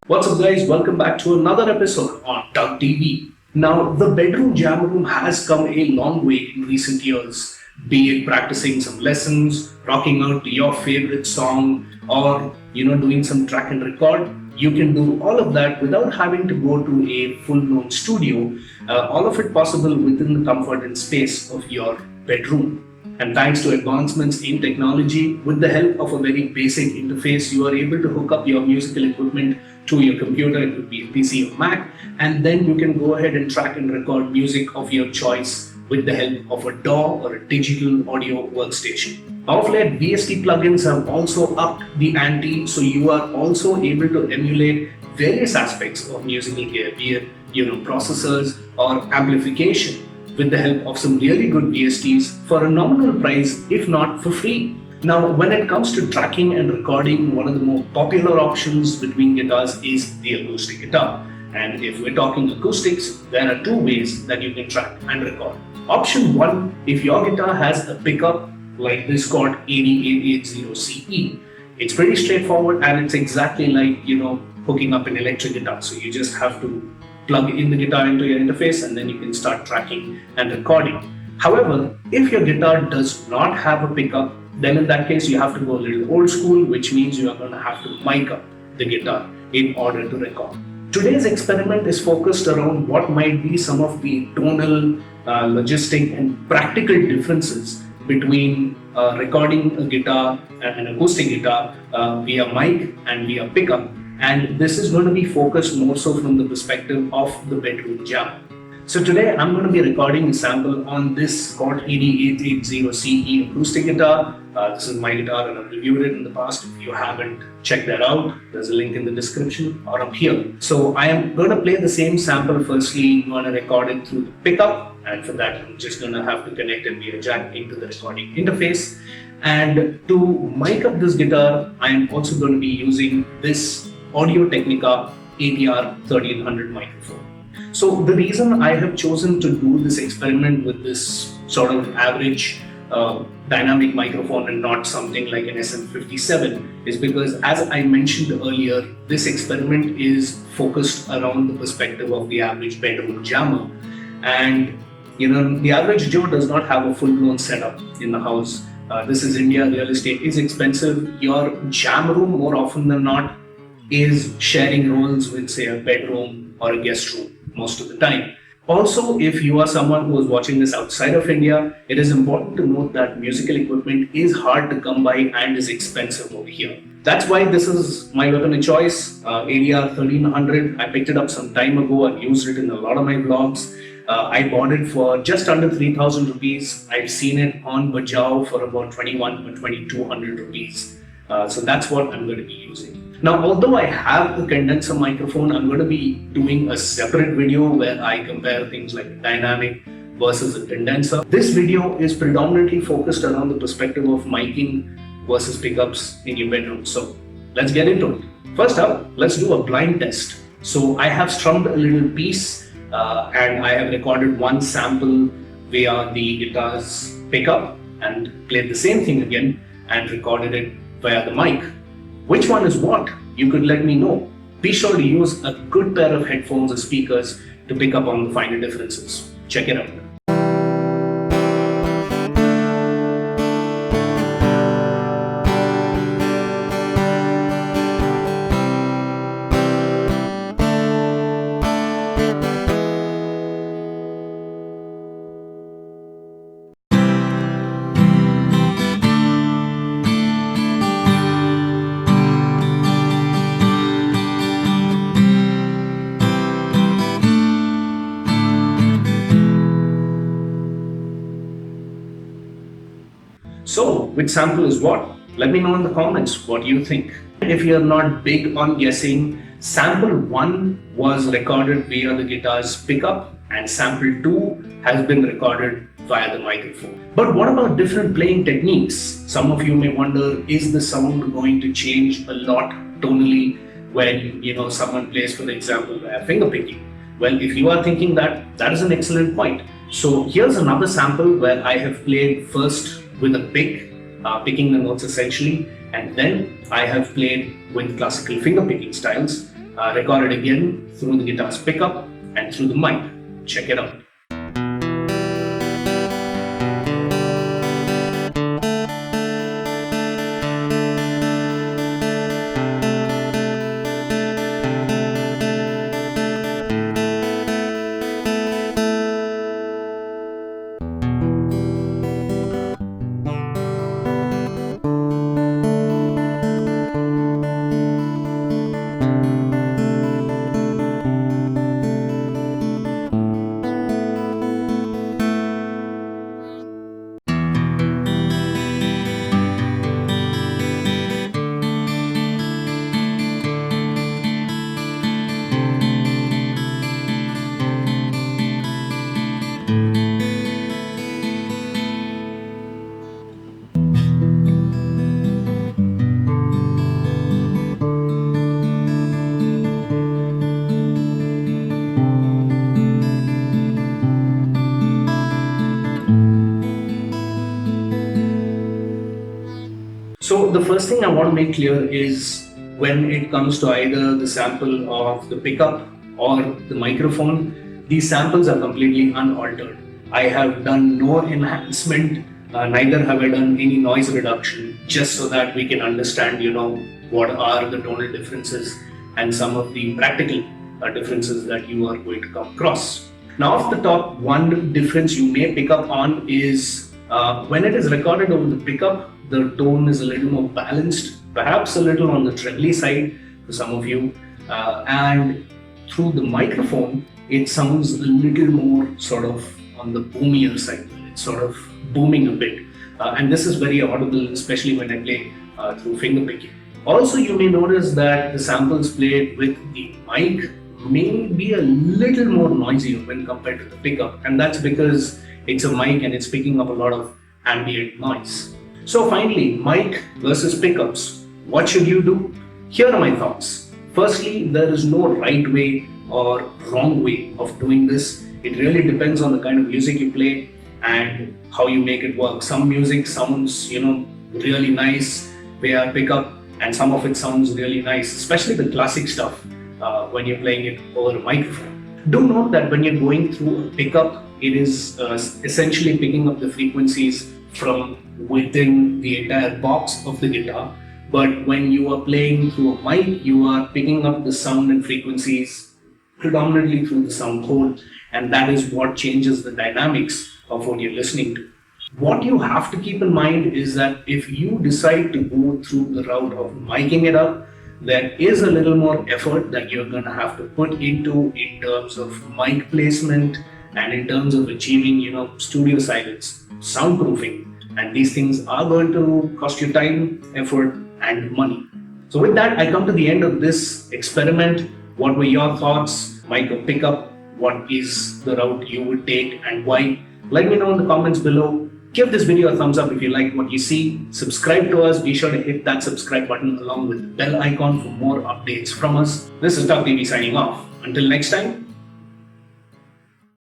What's up guys, welcome back to another episode on TUGGtv. Now the bedroom jam room has come a long way in recent years, be it practicing some lessons, rocking out to your favorite song, or doing some track and record. You can do all of that without having to go to a full-blown studio, all of it possible within the comfort and space of your bedroom. And thanks to advancements in technology, with the help of a very basic interface, you are able to hook up your musical equipment to your computer. It could be a PC or Mac, and then you can go ahead and track and record music of your choice with the help of a DAW or a digital audio workstation. Of late, VST plugins have also upped the ante, so you are also able to emulate various aspects of musical gear, be it processors or amplification, with the help of some really good VSTs for a nominal price, if not for free. Now, when it comes to tracking and recording, one of the more popular options between guitars is the acoustic guitar. And if we're talking acoustics, there are two ways that you can track and record. Option one, if your guitar has a pickup like this Cort 8880CE, it's pretty straightforward and it's exactly like hooking up an electric guitar. So you just have to plug in the guitar into your interface and then you can start tracking and recording. However, if your guitar does not have a pickup, then in that case you have to go a little old school, which means you are going to have to mic up the guitar in order to record. Today's experiment is focused around what might be some of the tonal, logistic and practical differences between recording a guitar, an acoustic guitar via mic and via pickup. And this is going to be focused more so from the perspective of the bedroom jam. So today I'm going to be recording a sample on this Cort 8880CE acoustic guitar. This is my guitar and I've reviewed it in the past. If you haven't checked that out, there's a link in the description or up here. So I am going to play the same sample. Firstly, I'm going to record it through the pickup, and for that I'm just going to have to connect it via jack into the recording interface. And to mic up this guitar, I am also going to be using this Technica ATR 1300 microphone. So the reason I have chosen to do this experiment with this sort of average dynamic microphone and not something like an SM57 is because, as I mentioned earlier, this experiment is focused around the perspective of the average bedroom jammer. And the average Joe does not have a full-blown setup in the house. This is India, real estate is expensive. Your jam room, more often than not, is sharing roles with, say, a bedroom or a guest room most of the time. Also, if you are someone who is watching this outside of India, it is important to note that musical equipment is hard to come by and is expensive over here. That's why this is my weapon of choice, ADR 1300. I picked it up some time ago. I've used it in a lot of my vlogs. I bought it for just under 3,000 rupees. I've seen it on Bajao for about 21 or 2,200 rupees. So that's what I'm going to be using. Now, although I have a condenser microphone, I'm going to be doing a separate video where I compare things like dynamic versus a condenser. This video is predominantly focused around the perspective of miking versus pickups in your bedroom. So let's get into it. First up, let's do a blind test. So I have strummed a little piece and I have recorded one sample via the guitar's pickup and played the same thing again and recorded it via the mic. Which one is what? You could let me know. Be sure to use a good pair of headphones or speakers to pick up on the finer differences. Check it out. So, which sample is what? Let me know in the comments what you think. If you're not big on guessing, sample 1 was recorded via the guitar's pickup and sample 2 has been recorded via the microphone. But what about different playing techniques? Some of you may wonder, is the sound going to change a lot tonally when someone plays, for example, finger picking? Well, if you are thinking that, that is an excellent point. So here's another sample where I have played first with a pick, picking the notes essentially, And then I have played with classical finger picking styles, recorded again through the guitar's pickup and through the mic. Check it out. So the first thing I want to make clear is when it comes to either the sample of the pickup or the microphone, these samples are completely unaltered. I have done no enhancement, neither have I done any noise reduction, just so that we can understand, what are the tonal differences and some of the practical differences that you are going to come across. Now, off the top, one difference you may pick up on is when it is recorded over the pickup, the tone is a little more balanced, perhaps a little on the trebly side for some of you, and through the microphone, it sounds a little more sort of on the boomier side. It's sort of booming a bit, and this is very audible, especially when I play through finger picking. Also, you may notice that the samples played with the mic may be a little more noisier when compared to the pickup, and that's because it's a mic and it's picking up a lot of ambient noise. So finally, mic versus pickups. What should you do? Here are my thoughts. Firstly, there is no right way or wrong way of doing this. It really depends on the kind of music you play and how you make it work. Some music sounds, really nice via pickup, and some of it sounds really nice, especially the classic stuff when you're playing it over a microphone. Do note that when you're going through a pickup, it is essentially picking up the frequencies from within the entire box of the guitar. But when you are playing through a mic, you are picking up the sound and frequencies predominantly through the sound hole, and that is what changes the dynamics of what you're listening to. What you have to keep in mind is that if you decide to go through the route of miking it up, there is a little more effort that you're going to have to put into in terms of mic placement and in terms of achieving, studio silence, soundproofing, and these things are going to cost you time, effort, and money. So with that, I come to the end of this experiment. What were your thoughts? Mic or pickup? What is the route you would take and why? Let me know in the comments below. Give this video a thumbs up if you like what you see. Subscribe to us. Be sure to hit that subscribe button along with the bell icon for more updates from us. This is TUGGtv signing off. Until next time,